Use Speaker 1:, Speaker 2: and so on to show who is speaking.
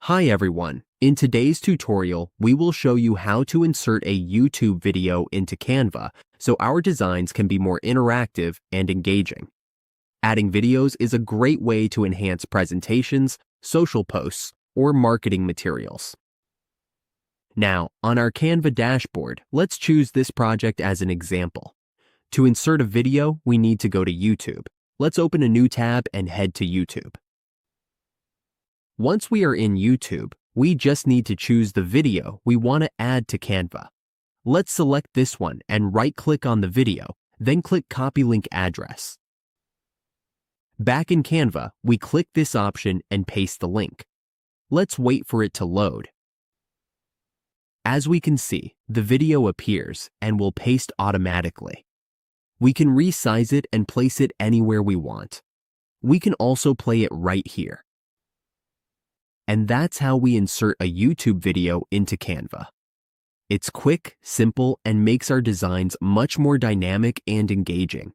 Speaker 1: Hi everyone. In today's tutorial, we will show you how to insert a YouTube video into Canva so our designs can be more interactive and engaging. Adding videos is a great way to enhance presentations, social posts, or marketing materials. Now, on our Canva dashboard, let's choose this project as an example. To insert a video, we need to go to YouTube. Let's open a new tab and head to YouTube. Once we are in YouTube, we just need to choose the video we want to add to Canva. Let's select this one and right-click on the video, then click Copy Link Address. Back in Canva, we click this option and paste the link. Let's wait for it to load. As we can see, the video appears and will paste automatically. We can resize it and place it anywhere we want. We can also play it right here. And that's how we insert a YouTube video into Canva. It's quick, simple, and makes our designs much more dynamic and engaging.